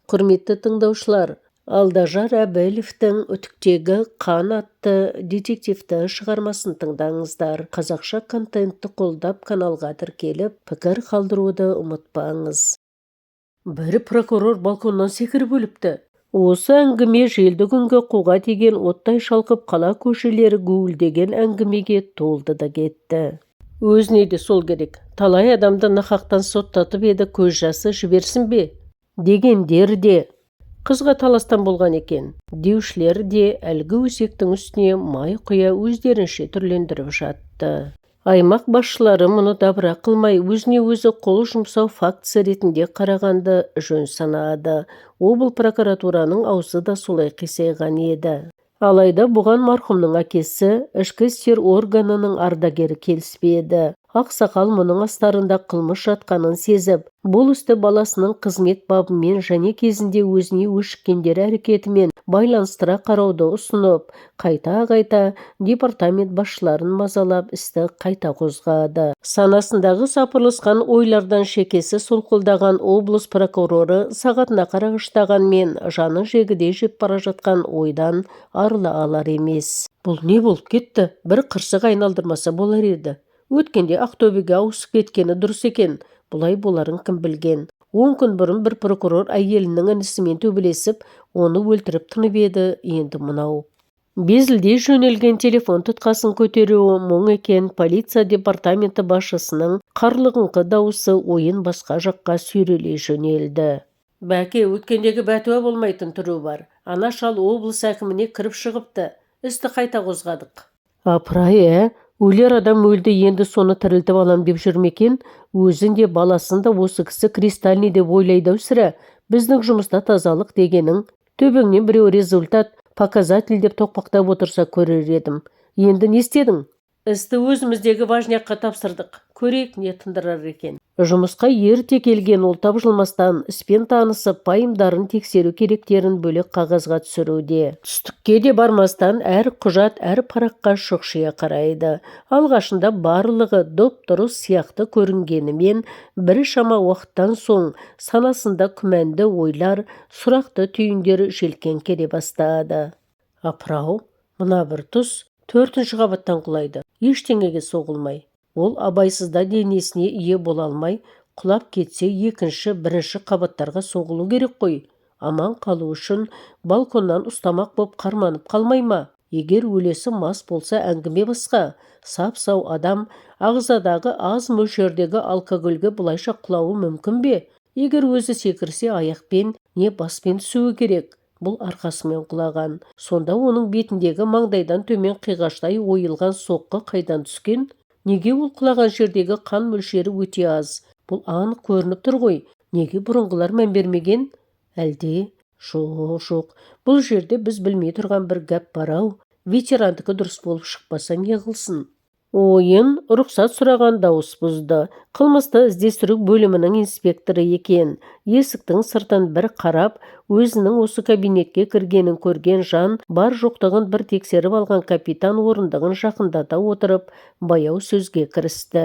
Құрметті тыңдаушылар, Алдажар Әбілевтің «Үтіктегі қан» атты детективті шығармасын тыңдаңыздар. Қазақша контентті қолдап каналға тіркеліп, пікір қалдыруды ұмытпаңыз. Бір прокурор балконнан секіріп өліпті. Осы әңгіме желді күнгі қуға тиген оттай шалқып қала көшелері гуілдеген әңгімеге толды да кетті. Өзіне де сол керек. Талай адамды нақақтан соттатып еді, көз жасы жіберсін бе? Дегендер де қызға таластан болған екен. Деушілер де әлгі өсектің үстіне май құя өздерінше түрлендіріп жатты. Аймақ басшылары мұны дабыра қылмай, өзіне өзі қол жұмсау фактісі ретінде қарағанды жөн санады. Облыс прокуратураның аузы да солай қисайған еді. Алайда бұған марқұмның әкесі, ішкі істер органының ардагері келіспеді. Ақсақал мұның астарында қылмыс жатқанын сезіп, бұл істі баласының қызмет бабымен және кезінде өзіне өшіккендер әрекетімен байланыстыра қарауды ұсынып, қайта департамент басшыларын мазалап істі қайта қозғады. Санасындағы сапырылысқан ойлардан шекесі солқылдаған облыс прокуроры сағатына қарағыштағанмен жаны жегідей жеп бара жатқан ойдан арыла алар емес. Бұл не болып кетті? Бір қырсық айналдырмаса болар еді. Өткенде Ақтөбеге ауысып кеткені дұрыс екен. Бұлай боларын кім білген. 10 күн бұрын бір прокурор әйелінің інісімен төбелесіп, оны өлтіріп тынып еді, енді мынау. Безілдей жөнелген телефон тұтқасын көтеруі мұң екен. Полиция департаменті басшысының қарлығыңқы дауысы ойын басқа жаққа сүйрелей жөнелді. Бәке, өткендегі бәтуа болмайтын түрі бар. Ана шал облыс әкіміне кіріп шығыпты. Істі қайта қозғадық. Апырай, өлер адам өлді, енді соны тірілтіп алам деп жүрмекен, өзін де баласын да осы кісі кристальный деп ойлайды сірә. Біздің жұмыста тазалық дегенің, төбеңнен біреу результат, показатель деп тоқпақтап отырса көрер едім. Енді не істедің? Істі өзіміздегі важняққа тапсырдық. Көрейік не тындырар екен. Жұмысқа ерте келген ол тапжылмастан іспен танысып, пайымдарын тексеру керектерін бөлек қағазға түсіруде. Түстікке де бармастан әр құжат, әр параққа шұқшия қарайды. Алғашында барлығы доп-дұрыс сияқты көрінгенімен, бір шама уақыттан соң санасында күмәнді ойлар, сұрақты түйіндер желкен келе бастады. Апырау, мына бір тұс 4-ші қабаттан құлайды. Ештеңеге соғылмай. Ол абайсызда денесіне ие бола алмай, құлап кетсе 2-ші, 1-ші қабаттарға соғылу керек қой. Аман қалу үшін балконнан ұстамақ боп қарманып қалмай ма? Егер өлесі мас болса әңгіме басқа. Сап-сау адам ағзадағы аз мөлшердегі алкогольге бұлайша құлауы мүмкін бе? Егер өзі секірсе аяқпен не баспен түсуі керек. Бұл арқасымен құлаған. Сонда оның бетіндегі маңдайдан төмен қиғаштай ойылған соққы қайдан түскен? Неге ол құлаған жердегі қан мөлшері өте аз? Бұл анық көрініп тұр ғой. Неге бұрынғылар мән бермеген? Әлде? Жоқ. Бұл жерде біз білмей тұрған бір гәп бар-ау. Ветерандікі дұрыс болып шықпаса не қылсын? Ойын рұқсат сұраған дауыс бұзды. Қылмысты іздестіру бөлімінің инспекторы екен. Есіктің сыртын бір қарап, өзінің осы кабинетке кіргенін көрген жан бар жоқтығын бір тексеріп алған капитан орындығын жақындата отырып, баяу сөзге кірісті.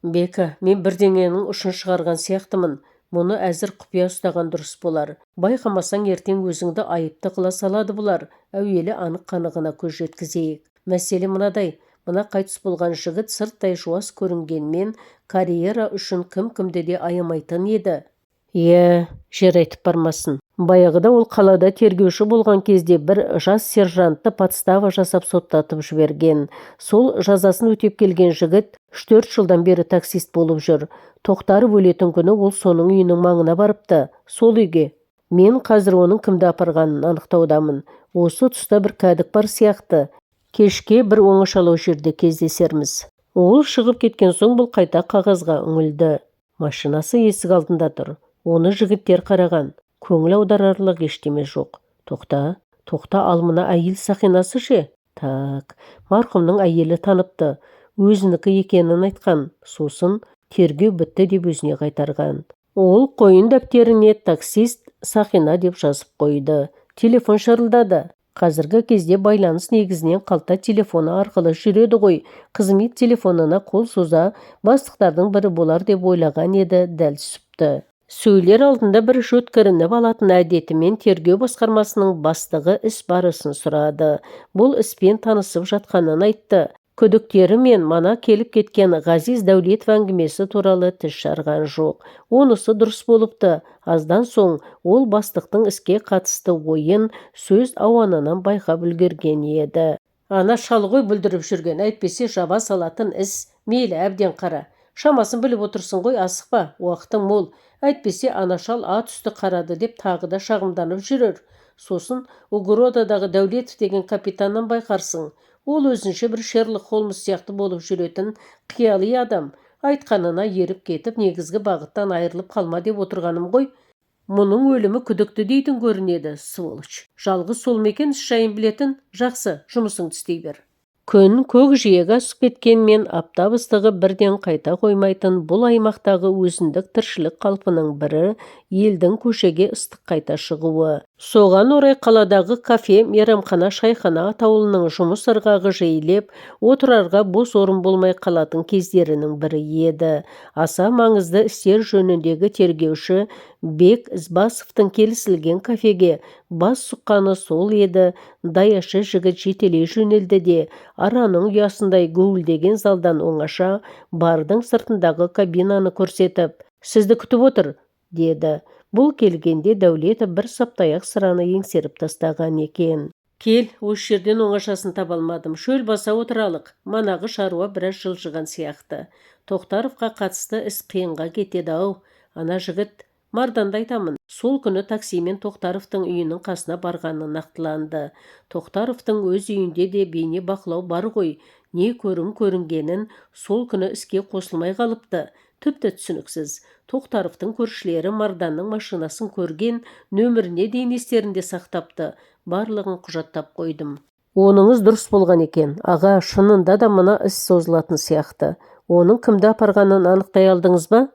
Бека, мен бірдеңенің ұшын шығарған сияқтымын. Мұны әзір құпия ұстаған дұрыс болар. Байқамасаң ертең өзіңді айыпты қыла салады бұлар. Әуелі анық қанығына көз жеткізейік. Мәселе мынадай. Мына қайтыс болған жігіт сырттай жуас көрінгенмен, карьера үшін кім-кімді де аямайтын еді. Жер айтып бармасын. Баяғыда ол қалада тергеуші болған кезде бір жас сержантты подстава жасап соттатып жіберген. Сол жазасын өтеп келген жігіт 3-4 жылдан бері таксист болып жүр. Тоқтарып өлетін күні ол соның үйінің маңына барыпты. Сол үйге. Мен қазір оның кімді апарғанын анықтаудамын. Осы тұста бір кәдік бар сияқты. Кешке бір оңашалау жерде кездесерміз. Ол шығып кеткен соң бұл қайта қағазға үңілді. Машинасы есік алдында тұр. Оны жігіттер қараған. Көңіл аударарлық ештеме жоқ. Тоқта, ал мына әйел Сақинасы ше? Так, марқұмның әйелі таныпты. Өзінікі екенін айтқан. Сосын тергеу бітті деп өзіне қайтарған. Ол қойын дәптеріне таксист Сақина деп жазып қойды. Телефон шырылдады. Қазіргі кезде байланыс негізінен қалта телефоны арқылы жүреді ғой. Қызмет телефонына қол соза бастықтардың бірі болар деп ойлаған еді, дәл түсіпті. Сөйлер алдында бір өткірініп алатын әдетімен тергеу басқармасының бастығы іс барысын сұрады. Бұл іспен танысып жатқанын айтты. Күдіктері мен мана келіп кеткен Ғазиз Дәулетов әңгімесі туралы тіс жарған жоқ. Онысы дұрыс болыпты. Аздан соң ол бастықтың іске қатысты ойын сөз ауанынан байқап үлгерген еді. Ана шалғой бүлдіріп жүрген, әйтпесе жаба салатын іс. Мейлі, әбден қара. Шамасын біліп отырсын ғой, асықпа, уақытың мол. Әйтпесе ана шал ат үсті қарады деп тағы да шағымданып жүрер. Сосын Угродадағы Дәулетов деген капитаннан байқарсың. Ол өзінше бір Шерлок Холмс сияқты болып жүретін қияли адам. Айтқанына еріп кетіп, негізгі бағыттан айырылып қалма деп отырғаным ғой. Мұның өлімі күдікті дейтін көрінеді, сволоч. Жалғыз сол мекен іс жайын білетін? Жақсы, жұмысыңды істей бер. Күн көкжиегі асып кеткенмен аптап ыстығы бірден қайта қоймайтын бұл аймақтағы өзіндік тіршілік қалпының бірі елдің көшеге ыстық қайта шығуы. Соған орай қаладағы кафе, мейрамхана, шайхана атаулының жұмыс ырғағы жиілеп, отырарға бос орын болмай қалатын кездерінің бірі еді. Аса маңызды істер жөніндегі тергеуші Бек Ізбасовтың келісілген кафеге бас сұққаны сол еді. Даяшы жігіт жетелей жөнелді де, араның ұясындай гуілдеген залдан оңаша бардың сыртындағы кабинаны көрсетіп, «Сізді күтіп отыр», деді. Бұл келгенде Дәулетов бір саптаяқ сыраны еңсеріп тастаған екен. «Кел, осы жерден оңашасын таба алмадым. Шөл баса отыралық. Манағы шаруа біраз жылжыған сияқты. Тоқтаровқа қатысты іс қиынға кетеді-ау. Ана жігіт, Марданды айтамын, сол күні таксимен Тоқтаровтың үйінің қасына барғаны нақтыланды. Тоқтаровтың өз үйінде де бейне бақылау бар ғой. Не көрінгенін сол күні іске қосылмай қалыпты. Тіпті түсініксіз. Тоқтаровтың көршілері Марданның машинасын көрген, нөміріне дейін естерінде сақтапты. Барлығын құжаттап қойдым. Оныңыз дұрыс болған екен. Аға, шынында да мына іс созылатын сияқты. Оның кімді апарғанын анықтай алдыңыз ба?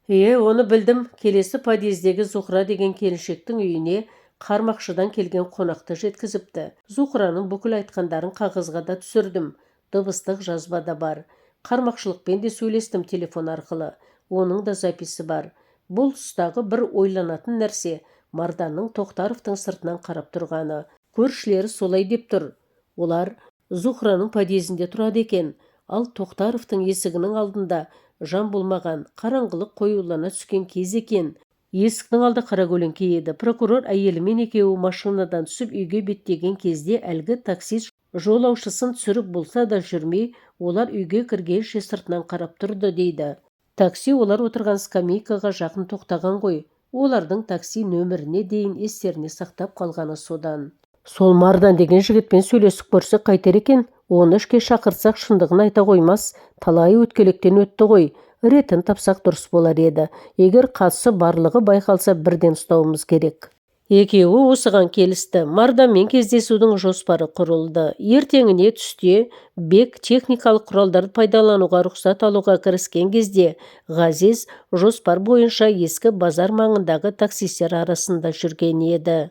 Оны білдім. Келесі подъездегі Зухра деген келіншектің үйіне Қармақшыдан келген қонақты жеткізіпті. Зухраның бүкіл айтқандарын қағазға да түсірдім. Дыбыстық жазба да бар. Қармақшылықпен де сөйлестім телефон арқылы. Оның да записі бар. Бұл тұстағы бір ойланатын нәрсе Марданның Тоқтаровтың сыртынан қарап тұрғаны. Көршілері солай деп тұр. Олар Зухраның подъезінде тұрады екен. Ал Тоқтаровтың есігінің алдында жан болмаған, қараңғылық қоюлана түскен кез екен. Есіктің алды қаракөлеңке еді. Прокурор әйелімен екеуі машинадан түсіп үйге беттеген кезде әлгі таксист жолаушысын түсіріп болса да жүрмей, олар үйге кіргенше сыртынан қарап тұрды дейді. Такси олар отырған скамейкаға жақын тоқтаған ғой. Олардың такси нөміріне дейін естеріне сақтап қалғаны содан. Сол Мардан деген жігітпен сөйлесіп көрсек қайтер екен? Оны ішке шақырсақ шындығын айта қоймас. Талай өткелектен өтті ғой. Ретін тапсақ дұрыс болар еді. Егер қатысы барлығы байқалса бірден ұстауымыз керек. Екеуі осыған келісті. Марданмен кездесудің жоспары құрылды. Ертеңіне түсте Бек техникалық құралдарды пайдалануға рұқсат алуға кіріскен кезде Ғазиз жоспар бойынша ескі базар маңындағы таксистер арасында жүрген еді.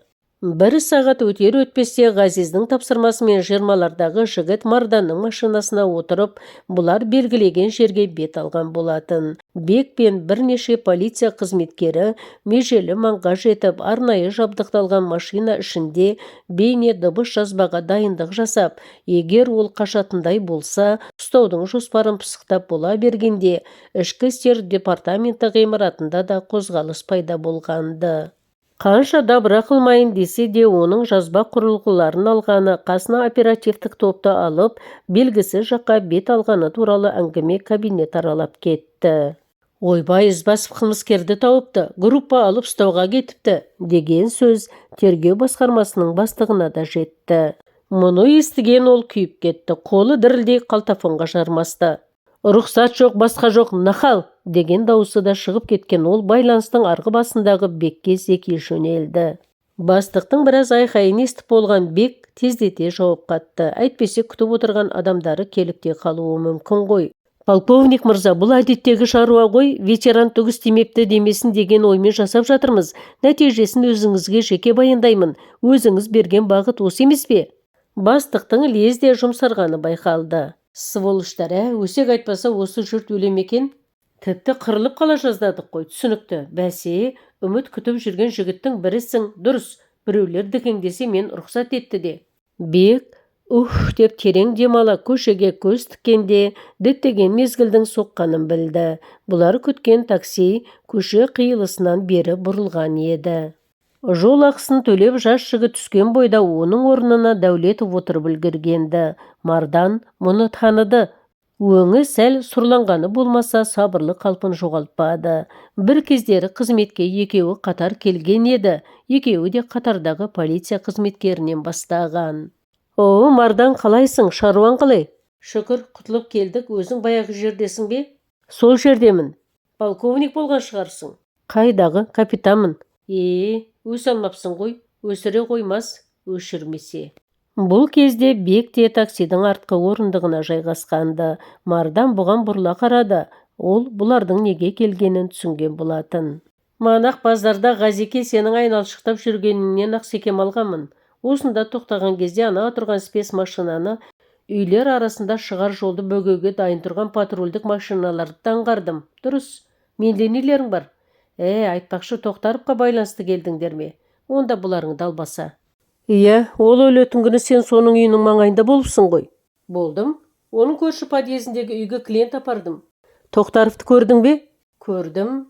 Бір сағат өтер-өтпесте Ғазиздің тапсырмасымен 20-лардағы жігіт Марданның машинасына отырып, бұлар белгілеген жерге бет алған болатын. Бек пен бірнеше полиция қызметкері межелі маңға жетіп, арнайы жабдықталған машина ішінде бейне дыбыс жазбаға дайындық жасап, егер ол қашатындай болса, ұстаудың жоспарын пысықтап бола бергенде, ішкі істер департаменті ғимаратында да қозғалыс пайда болғанды. Қанша дабыра қылмайын десе де оның жазба құрылғыларын алғаны, қасына оперативтік топты алып, белгісіз жаққа бет алғаны туралы әңгіме кабинет аралап кетті. Ойбай, Ізбасов қылмыскерді тауыпты, группа алып ұстауға кетіпті, деген сөз тергеу басқармасының бастығына да жетті. Мұны естіген ол күйіп кетті, қолы дірілдей қалтафонға жармасты. «Рұқсат жоқ, басқа жоқ, нахал!» деген дауысы да шығып кеткен ол байланыстың арғы басындағы Бекке зеки жөнелді. Бастықтың біраз айқайын естіп болған Бек тездете жауап қатты. Әйтпесе күтіп отырған адамдары келікте қалуы мүмкін ғой. «Полковник мырза, бұл әдеттегі шаруа ғой, ветеран түк істемепті демесін деген оймен жасап жатырмыз. Нәтижесін өзіңізге жеке баяндаймын. Өзіңіз берген бағыт осы емес пе?» Бастықтың лезде жұмсарғаны байқалды. «Сволыштар, өсек айтпаса осы жұрт өлемекен?» Тіпті қырылып қала жаздадық қой, түсінікті. Бәсе, үміт күтіп жүрген жігіттің бірісің, дұрыс. Біреулер дікеңдесе мен рұқсат етті де. Бек, деп терең демала көшеге көз тіккенде діттеген мезгілдің соққанын білді. Бұлар күткен такси көше қиылысынан бері бұрылған еді. Жол ақысын төлеп жас жігіт түскен бойда оның орнына Дәулетов отырып үлгергенді. Мардан мұны таныды. Өңі сәл сұрланғаны болмаса сабырлы қалпын жоғалтпады. Бір кездері қызметке екеуі қатар келген еді. Екеуі де қатардағы полиция қызметкерінен бастаған. О, Мардан, қалайсың? Шаруаң қалай? Шүкір, құтылып келдік. Өзің баяғы жердесің бе? Сол жердемін. Полковник болған шығарсың. Қайдағы? Капитанмын. Өс алмапсың ғой. Өсіре қоймас, өшірмесе. Бұл кезде Бек те таксидің артқы орындығына жайғасқанды. Мардан бұған бұрыла қарады. Ол бұлардың неге келгенін түсінген болатын. Манақ базарда Ғазеке сенің айналшықтап жүргеніңнен ақсекем алғанмын. Осында тоқтаған кезде ана тұрған спец машинаны, үйлер арасында шығар жолды бөгеуге дайын тұрған патрульдік машиналарды аңғардым. Дұрыс, менде нелерің бар? Айтпақшы, Тоқтаровқа байланысты келдіңдер ме? Онда бұларыңды албаса. Ол өлетін күні сен соның үйінің маңайында болыпсың ғой. Болдым. Оның көрші подъездіндегі үйге клиент апардым. Тоқтаровты көрдің бе? Көрдім.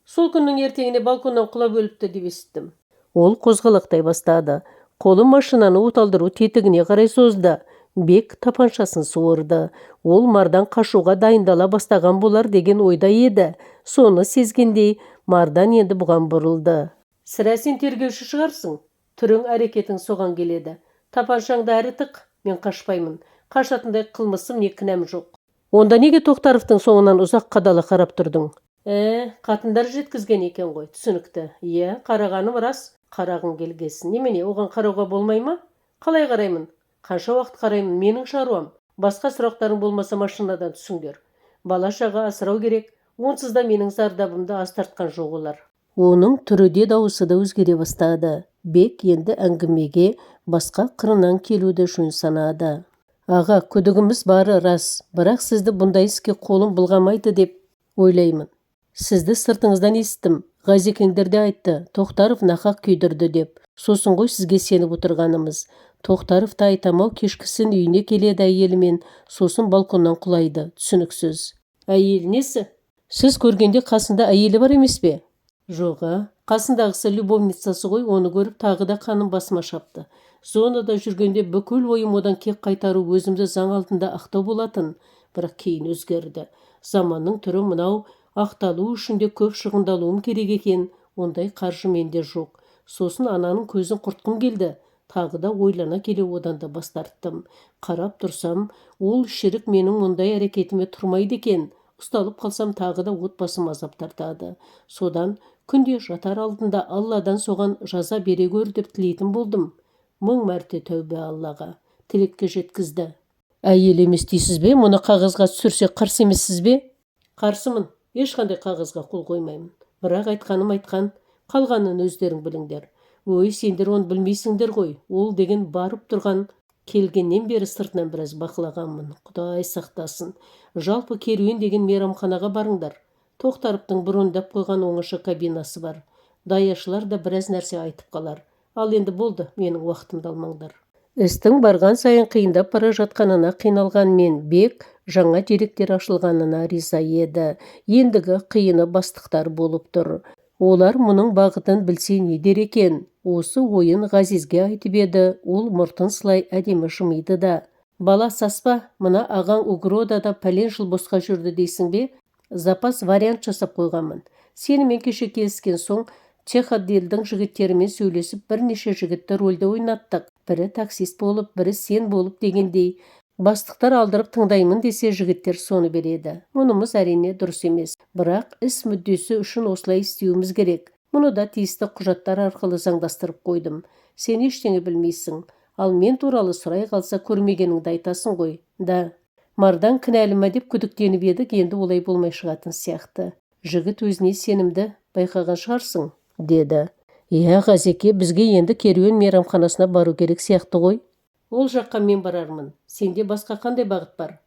Сол күннің ертеңіне балконнан құлап өліпті деп естідім. Ол қозғалақтай бастады. Қолы машинаны оталдыру тетігіне қарай созды. Бек тапаншасын суырды. Ол Мардан қашуға дайындала бастаған болар деген ойда еді. Соны сезгендей, Мардан енді бұған бұрылды. Сірә сен тергеуші шығарсың? Түрің, әрекетің соған келеді. Тапаншаңды әрі тық, мен қашпаймын. Қашатындай қылмысым не кінәм жоқ. Онда неге Тоқтаровтың соңынан ұзақ қадала қарап тұрдың? Қатындар жеткізген екен ғой, түсінікті. Қарағаным рас, қарағың келгесін. Немене, оған қарауға болмай ма? Қалай қараймын? Қанша уақыт қараймын, менің шаруам. Басқа сұрақтарың болмаса машинадан түсіңдер. Бала-шаға асырау керек, онсыз да менің зардабымды аз тартқан жоқ олар. Оның түрі де дауысы да өзгере бастады. Бек енді әңгімеге басқа қырынан келуді жөн санады. Аға, күдігіміз бары рас, бірақ сізді бұндай іске қолым былғамайды деп ойлаймын. Сізді сыртыңыздан естім. Ғазекеңдер де айтты, Тоқтаров нақақ күйдірді деп. Сосын ғой сізге сеніп отырғанымыз. Тоқтаров та айтамау кешкісін үйіне келеді әйелімен, сосын балконнан құлайды, түсініксіз. Әйел несі? Сіз көргенде қасында әйелі бар емес пе? Жоға, қасындағысы любовницасы ғой, оны көріп тағы да қаным басыма шапты. Зонада жүргенде бүкіл ойым одан кек қайтару, өзімді заң алдында ақтау болатын, бірақ кейін өзгерді. Заманның түрі мынау, ақталу үшін де көп шығындалуым керек екен, ондай қаржы менде жоқ. Сосын ананың көзін құртқым келді. Тағы да ойлана келе одан да бас тарттым. Қарап тұрсам, ол шірік менің мұндай әрекетіме тұрмайды екен. Ұсталып қалсам тағы да отбасым азап тартады. Содан күнде жатар алдында Алладан соған жаза бере көр деп тілейтін болдым. 1000 мәрте тәубе Аллаға. Тілекке жеткізді. Әйел емес дейсіз бе? Мұны қағазға түсірсе қарсы емессіз бе? Қарсымын. Ешқандай қағазға қол қоймаймын. Бірақ айтқаным айтқан, қалғанын өздерің біліңдер. Сендер оны білмейсіңдер ғой. Ол деген барып тұрған, келгеннен бері сыртынан біраз бақылағанмын. Құдай сақтасын. Жалпы керуен деген мейрамханаға барыңдар. Тоқтаровтың бұрындап қойған оңаша кабинасы бар. Даяшылар да біраз нәрсе айтып қалар. Ал енді болды, менің уақытымды алмаңдар. Істің барған сайын қиындап бара жатқанына қиналған мен Бек жаңа деректер ашылғанына риза еді. Ендігі қиыны бастықтар болып тұр. Олар мұның бағытын білсе не дер екен? Осы ойын Ғазизге айтып еді, ол мұртын сылай әдемі жымиды да. Бала саспа, мына ағаң Угродада пәлен жыл босқа жүрді дейсің бе? Запас вариант жасап қойғанмын. Сенімен кеше келіскен соң Чехаддилдің жігіттерімен сөйлесіп бірнеше жігітті рөлді ойнаттық. Бірі таксист болып, бірі сен болып дегендей. Бастықтар алдырып тыңдаймын десе жігіттер соны береді. Мұнымыз әрине дұрыс емес. Бірақ іс мүддесі үшін осылай істеуіміз керек. Мұны да тиісті құжаттар арқылы заңдастырып қойдым. Сен ештеңе білмейсің. Ал мен туралы сұрай қалса көрмегеніңді айтасың ғой. Да. Мардан кінәлі ме деп күдіктеніп едік, енді олай болмай шығатын сияқты. Жігіт өзіне сенімді, байқаған шығарсың, деді. Ғазеке, бізге енді керуен мейрамханасына бару керек сияқты ғой. Ол жаққа мен барармын. Сенде басқа қандай бағыт бар?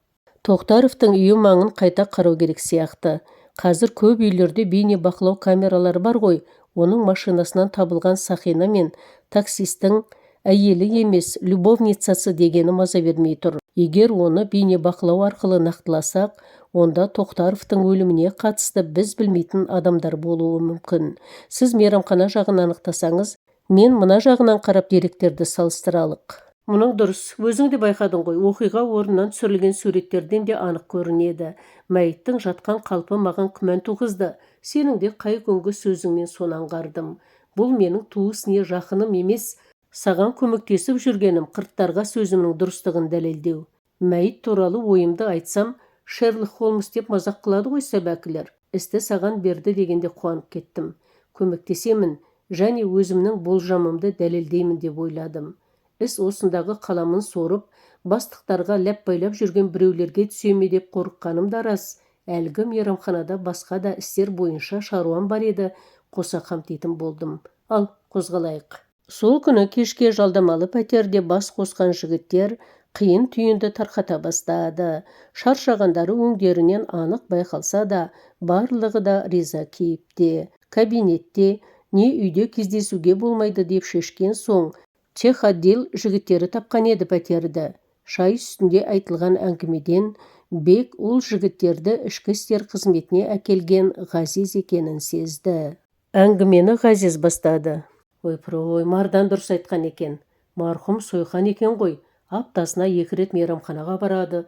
Тоқтаровтың үйі маңын қайта қарау керек сияқты. Қазір көп үйлерде бейне бақылау камералары бар ғой. Оның машинасынан табылған Сақина мен таксистің әйелі емес, любовницасы дегені маза бермей тұр. Егер оны бейне бақылау арқылы нақтыласақ, онда Тоқтаровтың өліміне қатысты біз білмейтін адамдар болуы мүмкін. Сіз мейрамхана жағын анықтасаңыз, мен мына жағынан қарап деректерді салыстыралық. Мұның дұрыс. Өзің де байқадың ғой, оқиға орнынан түсірілген суреттерден де анық көрінеді. Мәйіттің жатқан қалпы маған күмән туғызды. Сенің де қай күнгі сөзіңнен соны аңғардым. Бұл менің туыс не жақыным емес, саған көмектесіп жүргенім қырттарға сөзімнің дұрыстығын дәлелдеу. Мәйіт туралы ойымды айтсам, Шерлок Холмс деп мазақ қылады ғой сәбәкілер. Істі саған берді дегенде қуанып кеттім. Көмектесемін және өзімнің болжамымды дәлелдеймін деп ойладым. Іс осындағы қаламын сорып, бастықтарға ләппайлап жүрген біреулерге түсеме деп қорыққаным да рас. Әлгі мейрамханада басқа да істер бойынша шаруам бар еді, қоса қамтитын болдым. Ал, қозғалайық. Сол күні кешке жалдамалы пәтерде бас қосқан жігіттер қиын түйінді тарқата бастады. Шаршағандары өңдерінен анық байқалса да, барлығы да риза кейіпте. Кабинетте не үйде кездесуге болмайды деп шешкен соң, техотдел жігіттері тапқан еді пәтерді. Шай үстінде айтылған әңгімеден Бек ол жігіттерді ішкі істер қызметіне әкелген Ғазиз екенін сезді. Әңгімені Ғазиз бастады. Ойпыр-ой, Мардан дұрыс айтқан екен. Марқұм сойқан екен ғой. Аптасына 2 рет мейрамханаға барады.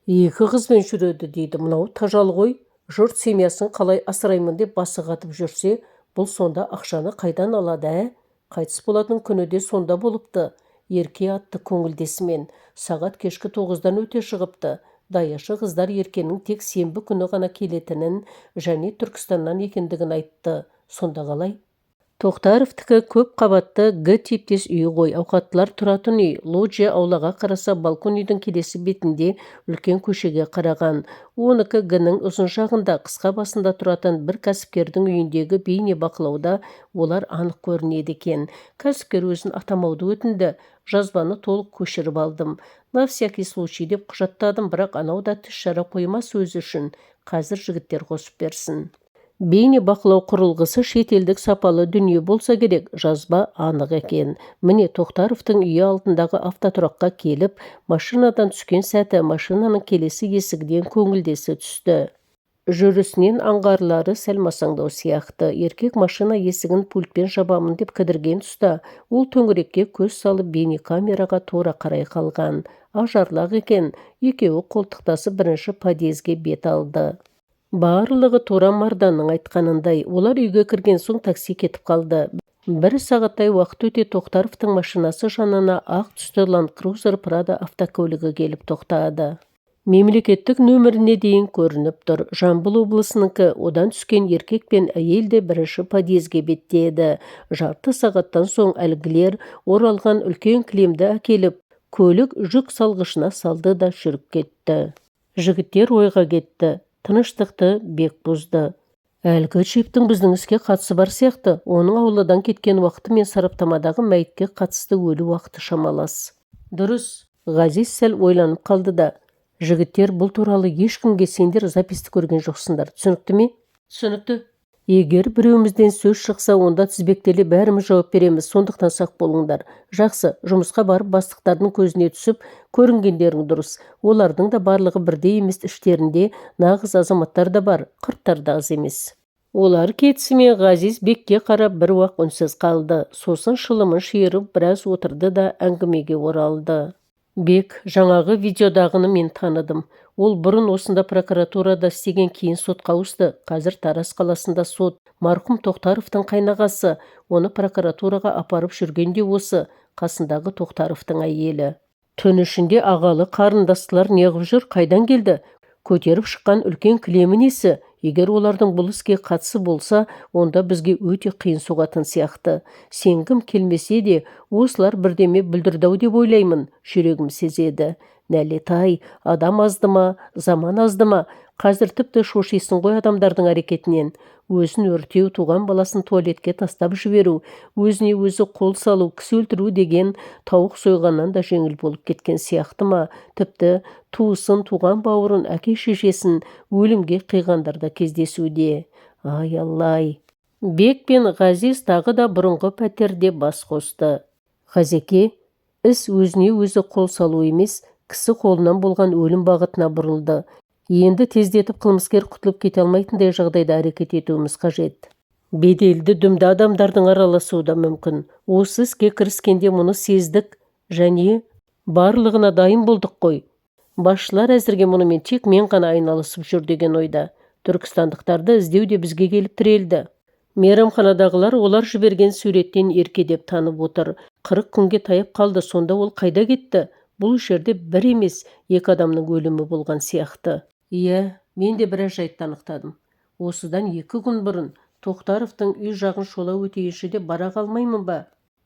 2 қызбен жүреді дейді. Мынау тажал ғой. Жұрт семьясын қалай асыраймын деп басы қатып жүрсе, бұл сонда ақшаны қайдан алады, Қайтыс болатын күні де сонда болыпты. Ерке атты көңілдесімен сағат кешкі 9-дан өте шығыпты. Даяшы қыздар Еркенің тек сенбі күні ғана келетінін және Түркістаннан екендігін айтты. Сонда қалай? Тоқтаровтікі көп қабатты Г типтес үй ғой. Ауқаттылар тұратын үй. Лоджия аулаға қараса, балкон үйдің келесі бетінде үлкен көшеге қараған. 12 Г-нің ұзын жағында қысқа басында тұратын бір кәсіпкердің үйіндегі бейне бақылауда олар анық көрінеді екен. Кәсіпкер өзін атамауды өтінді. Жазбаны толық көшіріп алдым. На всякий случай деп құжаттадым, бірақ анау да тіс жара қоймас өзі үшін. Қазір жігіттер қосып берсін. Бейне бақылау құрылғысы шетелдік сапалы дүние болса керек, жазба анық екен. Міне Тоқтаровтың үйі алдындағы автотұраққа келіп, машинадан түскен сәті машинаның келесі есігінен көңілдесі түсті. Жүрісінен аңғарлары сәл масаңдау сияқты. Еркек машина есігін пультпен жабамын деп кідірген тұста, ол төңірекке көз салып бейне камераға тура қарай қалған. Ажарлақ екен, екеуі қолтықтасы бірінші подъезге бет алды. Барлығы тура Марданның айтқанындай. Олар үйге кірген соң такси кетіп қалды. 1 сағаттай уақыт өте Тоқтаровтың машинасы жанына ақ түсті Land Cruiser Prado автокөлігі келіп тоқтады. Мемлекеттік нөміріне дейін көрініп тұр. Жамбыл облысыныкі. Одан түскен еркек пен әйел де бірінші подъезге беттеді. Жарты сағаттан соң әлгілер оралған үлкен кілемді әкеліп, көлік жүк салғышына салды да жүріп кетті. Жігіттер ойға кетті. Тыныштықты Бек бұзды. Әлгі джиптің біздің іске қатысы бар сияқты. Оның ауладан кеткен уақыты мен сараптамадағы мәйітке қатысты өлі уақыты шамалас. Дұрыс. Ғазиз сәл ойланып қалды да. Жігіттер, бұл туралы ешкімге сендер записті көрген жоқсыңдар. Түсінікті ме? Түсінікті. Егер біреумізден сөз шықса, онда тізбектеле бәріміз жауап береміз. Сондықтан сақ болыңдар. Жақсы, жұмысқа барып бастықтардың көзіне түсіп, көрінгендерің дұрыс. Олардың да барлығы бірдей емес, іштерінде нағыз азаматтар да бар, қырттар да аз емес. Олар кетісімен Ғазиз Бекке қарап бір уақ үнсіз қалды. Сосын шылымын шиырып біраз отырды да әңгімеге оралды. Бек, жаңағы видеодағыны мен таныдым. Ол бұрын осында прокуратурада істеген, кейін сотқа ауысты. Қазір Тараз қаласында сот. Марқұм Тоқтаровтың қайнағасы. Оны прокуратураға апарып жүргенде осы, қасындағы Тоқтаровтың әйелі. Түн ішінде ағалы қарындастылар неғып жүр, қайдан келді? Көтеріп шыққан үлкен кілемі несі? Егер олардың бұл іске қатысы болса, онда бізге өте қиын соғатын сияқты. Сенгім келмесе де, осылар бірдеме бүлдірдау деп ойлаймын, жүрегім сезеді. Нәлет-ай, адам азды ма, заман азды ма? Қазір тіпті шошисын ғой адамдардың әрекетінен. Өзін өртеу, туған баласын туалетке тастап жіберу, өзіне өзі қол салу, кісі өлтіру деген тауық сойғаннан да жеңіл болып кеткен сияқты ма? Тіпті туысын, туған бауырын, әке-шешесін өлімге қиғандар да кездесуде. Ай Аллай. Бек пен Ғазиз тағы да бұрынғы пәтерде бас қосты. Ғазеке, іс өзіне өзі қол салу емес, кісі қолынан болған өлім бағытына бұрылды. Енді тездетіп қылмыскер құтылып кете алмайтындай жағдайда әрекет етуіміз қажет. Беделді дүмді адамдардың араласуы да мүмкін. Осы іске кіріскенде мұны сездік және барлығына дайын болдық қой. Басшылар әзірге мұнымен тек мен ғана айналысып жүр деген ойда. Түркістандықтарды іздеу де бізге келіп тірелді. Мейрамханадағылар олар жіберген суреттен ерке деп танып отыр. 40 күнге таяп қалды, сонда ол қайда кетті? Бұл жерде бір емес, екі адамның өлімі болған сияқты. Иә, мен де біраз жайтты анықтадым. Осыдан 2 күн бұрын Тоқтаровтың үй жағын шола өтейінші де бара қалмаймын ба?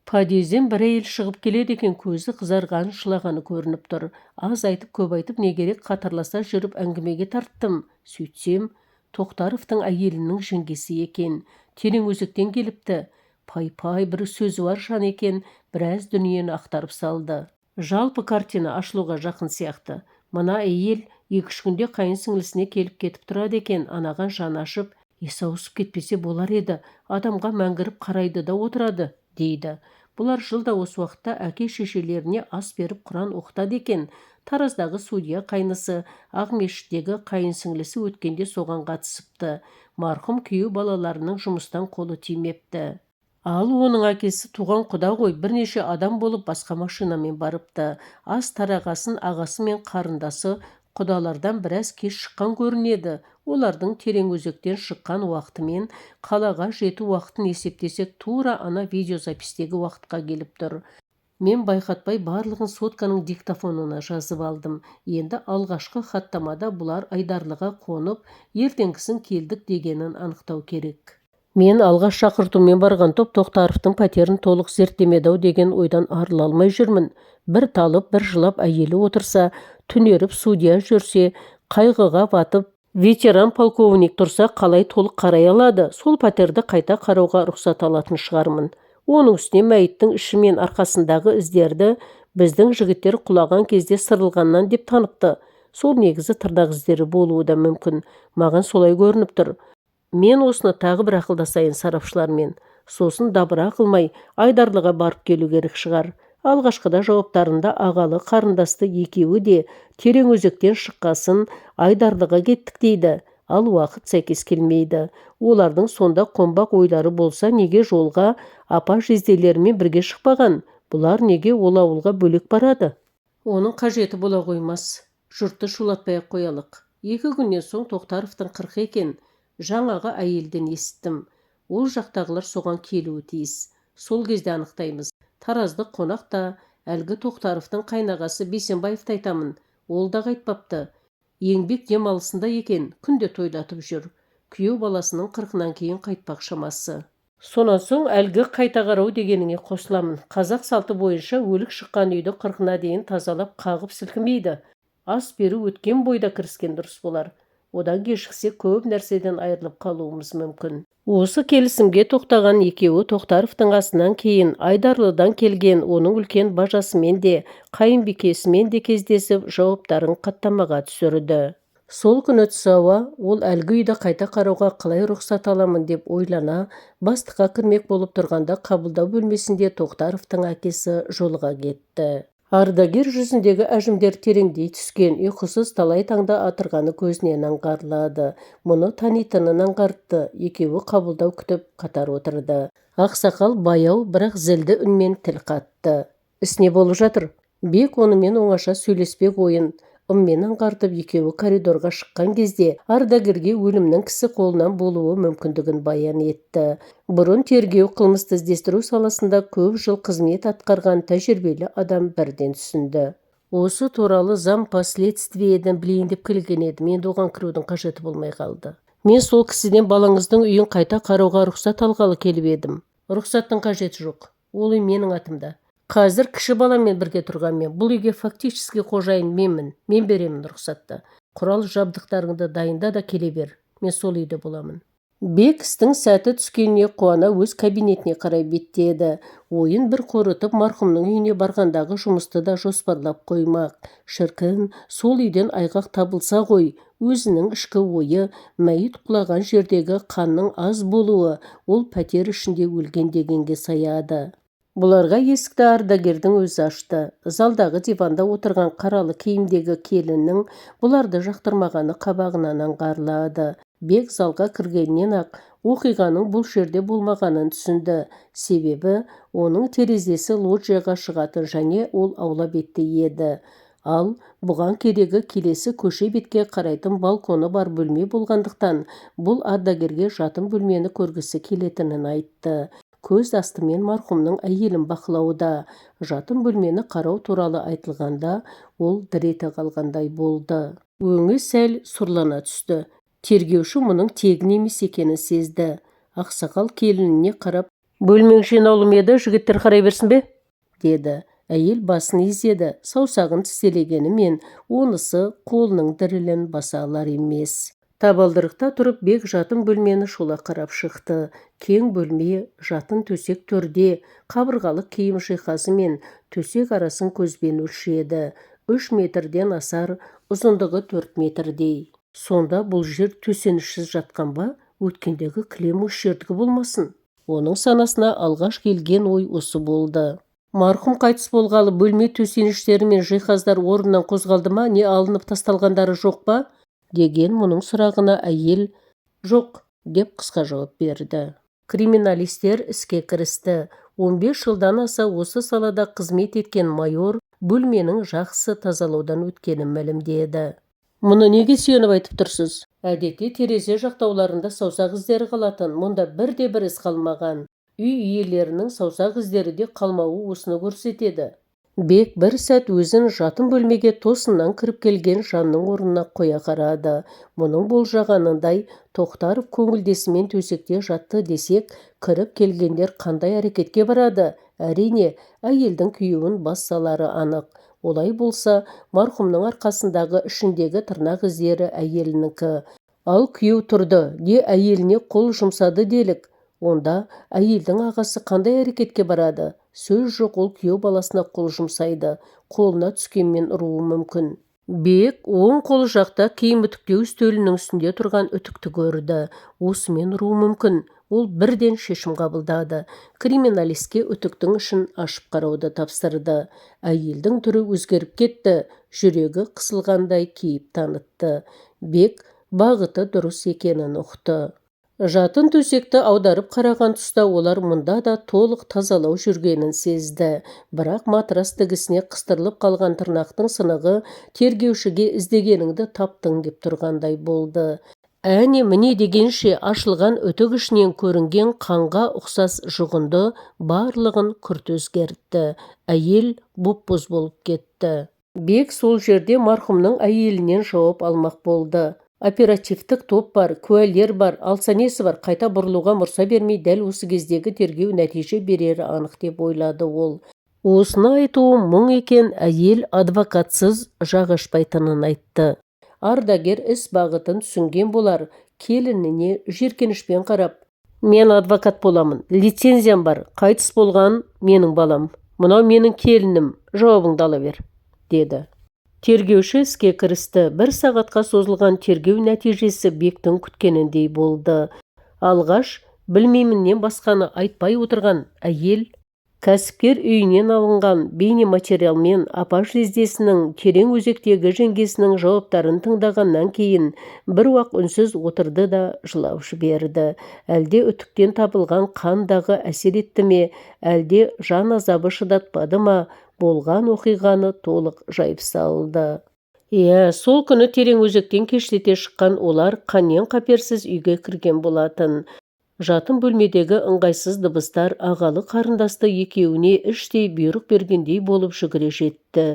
Подъезден бір әйел шығып келеді екен, көзі қызарған, жылағаны көрініп тұр. Аз айтып көп айтып не керек, қатарласа жүріп әңгімеге тарттым. Сөйтсем, Тоқтаровтың әйелінің жеңгесі екен. Тереңөзектен келіпті. Пай-пай бір сөзі бар жан екен, біраз дүниені ақтарып салды. Жалпы картина ашылуға жақын сияқты. Мына әйел 2-3 күнде қайын сіңлісіне келіп кетіп тұрады екен. Анаған жан ашып, есі ауысып кетпесе болар еді. Адамға мәңгіріп қарайды да отырады, дейді. Бұлар жылда осы уақытта әке-шешелеріне ас беріп Құран оқытады екен. Тараздағы судья қайнысы, Ақмешіттегі қайын сіңлісі өткенде соған қатысыпты. Марқұм күйеу балаларының жұмыстан қолы тимепті. Ал оның әкесі туған құда ғой, бірнеше адам болып басқа машинамен барыпты. Ас тарағасын ағасы мен қарындасы құдалардан біраз кеш шыққан көрінеді. Олардың Тереңөзектен шыққан уақытымен қалаға жету уақытын есептесек, тура ана видеозапистегі уақытқа келіп тұр. Мен байқатпай барлығын сотканың диктофонына жазып алдым. Енді алғашқы хаттамада бұлар Айдарлыға қонып, ертеңгісін келдік дегенін анықтау керек. Мен алғаш шақыртумен барған топ Тоқтаровтың пәтерін толық зерттемеді-ау деген ойдан арыла алмай жүрмін. Бір талып, бір жылап әйелі отырса, түнеріп судья жүрсе, қайғыға батып, ветеран полковник тұрса қалай толық қарай алады? Сол пәтерді қайта қарауға рұқсат алатын шығармын. Оның үстіне мәйіттің іші мен арқасындағы іздерді біздің жігіттер құлаған кезде сырылғаннан деп таныпты. Сол негізі тырнақ іздері болуы да мүмкін. Маған солай көрініп тұр. Мен осыны тағы бір ақылдасайын сарапшылармен. Сосын дабыра қылмай Айдарлыға барып келу керек шығар. Алғашқыда жауаптарында ағалы қарындасты екеуі де Тереңөзектен шыққасын Айдарлыға кеттік дейді. Ал уақыт сәйкес келмейді. Олардың сонда қонбақ ойлары болса, неге жолға апа жезделерімен бірге шықпаған? Бұлар неге ол ауылға бөлек барады? Оның қажеті бола қоймас. Жұртты шулатпай-ақ қоялық. 2 күннен соң Тоқтаровтың 40 екен. Жаңағы әйелден естіттім. Ол жақтағылар соған келуі тиіс. Сол кезде анықтаймыз. Таразды қонақта әлгі Тоқтаровтың қайнағасы Бейсенбаевты айтамын. Ол да қайтпапты. Еңбек демалысында екен, күнде тойлатып жүр. Күйеу баласының 40-нан кейін қайтпақ шамасы. Сонан соң әлгі қайта қарау дегеніңе қосыламын. Қазақ салты бойынша өлік шыққан үйді 40-на дейін тазалап қағып сілкімейді. Ас беру өткен бойда кіріскен дұрыс болар. Одан кешіксе көп нәрседен айырылып қалуымыз мүмкін. Осы келісімге тоқтаған екеуі Тоқтаровтың асынан кейін Айдарлыдан келген оның үлкен бажасымен де, қайынбикесімен де кездесіп, жауаптарын хаттамаға түсірді. Сол күні түс ауа ол әлгі үйді қайта қарауға қалай рұқсат аламын деп ойлана, бастыққа кірмек болып тұрғанда қабылдау бөлмесінде Тоқтаровтың әкесі жолға кетті. Ардагер жүзіндегі әжімдер тереңдей түскен, ұйқысыз талай таңда атырғаны көзінен аңғарылады. Мұны танитынын аңғартты. Екеуі қабылдау күтіп қатар отырды. Ақсақал баяу, бірақ зілді үнмен тіл қатты. Іс не болып жатыр? Бек онымен оңаша сөйлеспек ойын ыммен аңғартып, екеуі коридорға шыққан кезде ардагерге өлімнің кісі қолынан болуы мүмкіндігін баян етті. Бұрын тергеу қылмысты іздестіру саласында көп жыл қызмет атқарған тәжірибелі адам бірден түсінді. Осы туралы зам последствиеден білейін деп келген едім, енді оған кірудің қажеті болмай қалды. Мен сол кісіден балаңыздың үйін қайта қарауға рұқсат алғалы келіп едім. Рұқсаттың қажеті жоқ. Ол үй менің атымда. Қазір кіші баламен бірге тұрғанмен, бұл үйге фактически қожайын менмін. Мен беремін рұқсатты. Құрал жабдықтарыңды дайында да келе бер. Мен сол үйде боламын. Бек істің сәті түскеніне қуана өз кабинетіне қарай беттеді. Ойын бір қорытып марқұмның үйіне барғандағы жұмысты да жоспарлап қоймақ. Шіркін, сол үйден айғақ табылса ғой, өзінің ішкі ойы, мәйіт құлаған жердегі қанның аз болуы, ол пәтер ішінде өлген дегенге саяды. Бұларға есікті ардагердің өзі ашты. Залдағы диванда отырған қаралы киімдегі келіннің бұларды жақтырмағаны қабағынан аңғарылады. Бек залға кіргеннен ақ оқиғаның бұл жерде болмағанын түсінді. Себебі оның терезесі лоджияға шығатын және ол аула бетте еді. Ал бұған керегі келесі көше бетке қарайтын балконы бар бөлме болғандықтан бұл ардагерге жатын бөлмені көргісі келетінін айтты. Көз астымен марқұмның әйелін бақылауда. Жатын бөлмені қарау туралы айтылғанда ол дір ете қалғандай болды. Өңі сәл сұрлана түсті. Тергеуші мұның тегін емес екенін сезді. Ақсақал келініне қарап, бөлмең жинаулы еді, жігіттер қарай берсін бе? Деді. Әйел басын изеді, саусағын тістелегенімен онысы қолының дірілін баса алар емес. Табалдырықта тұрып Бек жатын бөлмені шола қарап шықты. Кең бөлме, жатын төсек төрде, қабырғалық киім жиһазы мен төсек арасын көзбен өлшеді. 3 метрден асар, ұзындығы 4 метрдей. Сонда бұл жер төсенішсіз жатқан ба, өткендегі кілем осы жердікі болмасын? Оның санасына алғаш келген ой осы болды. Марқұм қайтыс болғалы бөлме төсеніштері мен жиһаздар орнынан қозғалды ма, не алынып тасталғандары жоқ па? Деген мұның сұрағына әйел жоқ деп қысқа жауап берді. Криминалистер іске кірісті. 15 жылдан аса осы салада қызмет еткен майор бөлменің жақсы тазалаудан өткенін мәлімдеді. Мұны неге сүйеніп айтып тұрсыз? Әдетте терезе жақтауларында саусақ іздері қалатын, мұнда бірде-бір із қалмаған. Үй иелерінің саусақ іздері де қалмауы осыны көрсетеді. Бек бір сәт өзін жатын бөлмеге тосыннан кіріп келген жанның орнына қоя қарады. Мұның болжағанындай Тоқтаров көңілдесімен төсекте жатты десек, кіріп келгендер қандай әрекетке барады? Әрине, әйелдің күйеуін бас салары анық. Олай болса, марқұмның арқасындағы ішіндегі тырнақ іздері әйелінікі. Ал күйеу тұрды, де әйеліне қол жұмсады делік. Онда әйелдің ағасы қандай әрекетке барады? Сөз жоқ, ол күйеу баласына қол жұмсайды. Қолына түскенмен ұруы мүмкін. Бек оң қол жақта киім үтіктеу үстелінің үстінде тұрған үтікті көрді. Осымен ұруы мүмкін. Ол бірден шешім қабылдады. Криминалистке үтіктің ішін ашып қарауды тапсырды. Әйелдің түрі өзгеріп кетті. Жүрегі қысылғандай кейіп танытты. Бек бағыты дұрыс екенін ұқты. Жатын төсекті аударып қараған тұста олар мұнда да толық тазалау жүргенін сезді. Бірақ матрас тігісіне қыстырылып қалған тырнақтың сынығы тергеушіге іздегеніңді таптың деп тұрғандай болды. Әне міне дегенше ашылған үтік ішінен көрінген қанға ұқсас жұғынды барлығын күрт өзгертті. Әйел боп-боз болып кетті. Бек сол жерде марқұмның әйелінен жауап алмақ болды. Оперативтік топ бар, куәлер бар, алса несі бар, қайта бұрылуға мұрса бермей дәл осы кездегі тергеу нәтиже берері анық деп ойлады ол. Осыны айтуы мұң екен, әйел адвокатсыз жақ ашпайтынын айтты. Ардагер іс бағытын түсінген болар, келініне жиіркенішпен қарап, мен адвокат боламын, лицензиям бар, қайтыс болған менің балам, мынау менің келінім, жауабыңды ала бер, деді. Тергеуші іске кірісті. 1 сағатқа созылған тергеу нәтижесі Бектің күткеніндей болды. Алғаш білмейміннен басқаны айтпай отырған әйел кәсіпкер үйінен алынған бейнематериалмен апа жездесінің терең өзектегі жеңгесінің жауаптарын тыңдағаннан кейін бір уақ үнсіз отырды да жылап жіберді. Әлде үтіктен табылған қандағы әсер етті ме, әлде жан азабы шыдатпады ма, болған оқиғаны толық жайып салды. Сол күні терең өзектен кештете шыққан олар қаннен қаперсіз үйге кірген болатын. Жатын бөлмедегі ыңғайсыз дыбыстар ағалы қарындасты екеуіне іштей бұйрық бергендей болып жүгіре жетті.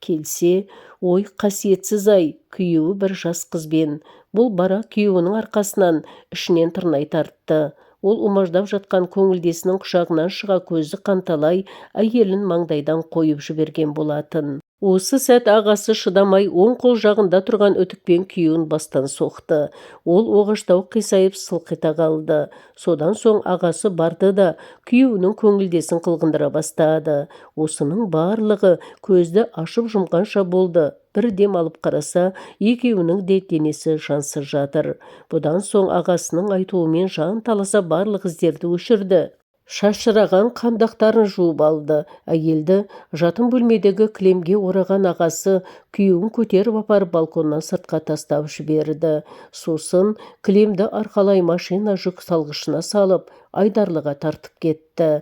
Келсе, ой қасиетсіз-ай, күйеуі бір жас қызбен. Бұл бара күйеуінің арқасынан ішінен тырнай тартты. Ол умаждап жатқан көңілдесінің құшағынан шыға көзі қанталай әйелін маңдайдан қойып жіберген болатын. Осы сәт ағасы шыдамай оң қол жағында тұрған үтікпен күйеуін бастан соқты. Ол оғаштау қисайып сылқ ете қалды. Содан соң ағасы барды да күйеуінің көңілдесін қылғындыра бастады. Осының барлығы көзді ашып жұмғанша болды. Бір дем алып қараса, екеуінің де денесі жансыз жатыр. Бұдан соң ағасының айтуымен жан таласа барлық іздерді өшірді. Шашыраған қандақтарын жуып алды. Әйелді жатын бөлмедегі кілемге ораған ағасы күйеуін көтеріп апарып балконнан сыртқа тастап жіберді. Сосын кілемді арқалай машина жүк салғышына салып, Айдарлыға тартып кетті.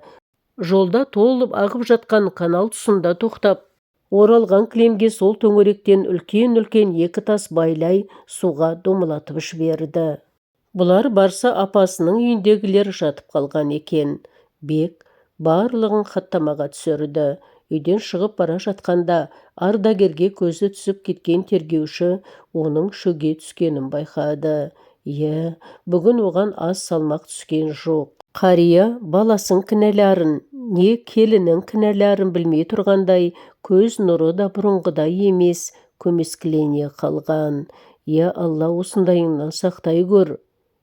Жолда толып ағып жатқан канал тұсында тоқтап, оралған кілемге сол төңіректен үлкен-үлкен екі тас байлай суға домалатып жіберді. Бұлар барса апасының үйіндегілер жатып қалған екен. Бек барлығын хаттамаға түсірді. Үйден шығып бара жатқанда ардагерге көзі түсіп кеткен тергеуші оның шөге түскенін байқады. Бүгін оған аз салмақ түскен жоқ. Қария баласын кінәларын, не келінің кінәларын білмей тұрғандай, көз нұры да бұрынғыдай емес, көмескілене қалған. Алла, осындайыңнан сақтай көр.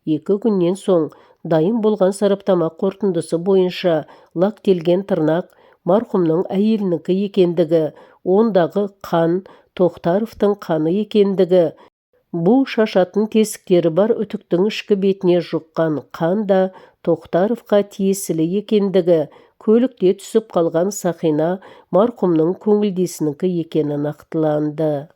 2 күннен соң дайын болған сараптама қорытындысы бойынша лактелген тырнақ марқұмның әйелінікі екендігі, ондағы қан Тоқтаровтың қаны екендігі, бұл шашатын тесіктері бар үтіктің ішкі бетіне жұққан қан да Тоқтаровқа тиесілі екендігі, көлікте түсіп қалған Сақина марқұмның көңілдесінікі екені нақтыланды.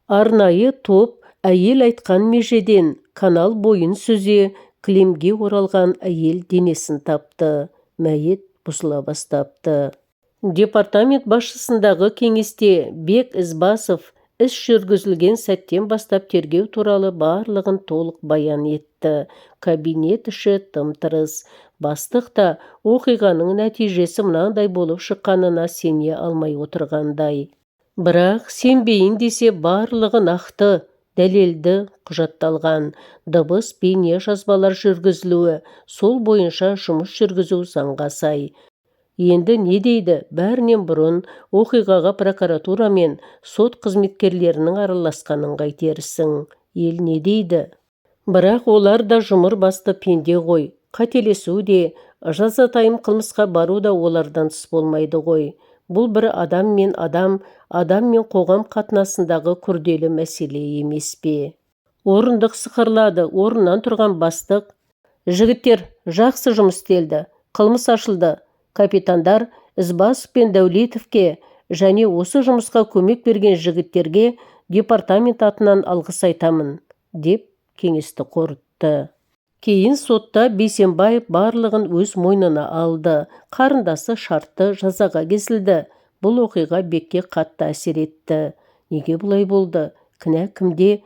Арнайы топ әйел айтқан межеден канал бойын сүзе, кілемге оралған әйел денесін тапты. Мәйіт бұзыла бастапты. Департамент басшысындағы кеңесте Бек Ізбасов іс жүргізілген сәттен бастап тергеу туралы барлығын толық баян етті. Кабинет іші тым-тырыс. Бастық та оқиғаның нәтижесі мынандай болып шыққанына сене алмай отырғандай. Бірақ сенбейін десе барлығы нақты, дәлелді құжатталған. Дыбыс бейне жазбалар жүргізілуі, сол бойынша жұмыс жүргізу заңға сай. Енді не дейді? Бәрінен бұрын оқиғаға прокуратура мен сот қызметкерлерінің араласқанын қайтерсің. Ел не дейді? Бірақ олар да жұмыр басты пенде ғой. Қателесу де, жазатайым қылмысқа бару да олардан тыс болмайды ғой. Бұл бір адам мен қоғам қатынасындағы күрделі мәселе емес пе? Орындық сықырлады. Орнынан тұрған бастық: «Жігіттер, жақсы жұмыс істелді. Қылмыс ашылды. Капитандар Ізбасов пен Дәулетовке және осы жұмысқа көмек берген жігіттерге департамент атынан алғыс айтамын», деп кеңесті қорытты. Кейін сотта Бейсенбаев барлығын өз мойнына алды. Қарындасы шартты жазаға кесілді. Бұл оқиға Бекке қатты әсер етті. Неге бұлай болды? Кінә кімде?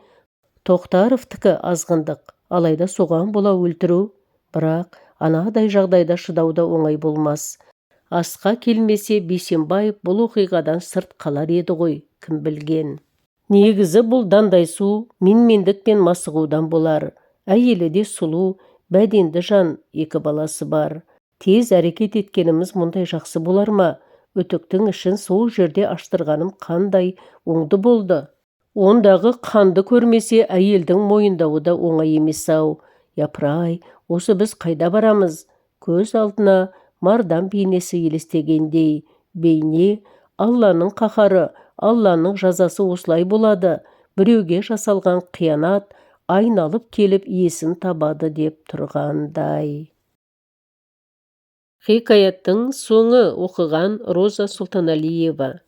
Тоқтаровтікі азғындық, алайда соған бола өлтіру. Бірақ анадай жағдайда шыдауда оңай болмас. Асқа келмесе Бейсенбаев бұл оқиғадан сырт қалар еді ғой, кім білген. Негізі бұл дандайсу, менмендік пен масығудан болар. Әйелі де сұлу, бәденді жан, 2 баласы бар. Тез әрекет еткеніміз мұндай жақсы болар ма? Үтіктің ішін сол жерде аштырғаным қандай оңды болды. Ондағы қанды көрмесе әйелдің мойындауы да оңай емес-ау. Япыр-ай, осы біз қайда барамыз? Көз алдына мардан бейнесі елестегендей. Бейне Алланың қаһары, Алланың жазасы осылай болады. Біреуге жасалған қиянат айналып келіп иесін табады деп тұрғандай. Хикаяттың соңы оқыған Роза Сұлтаналиева.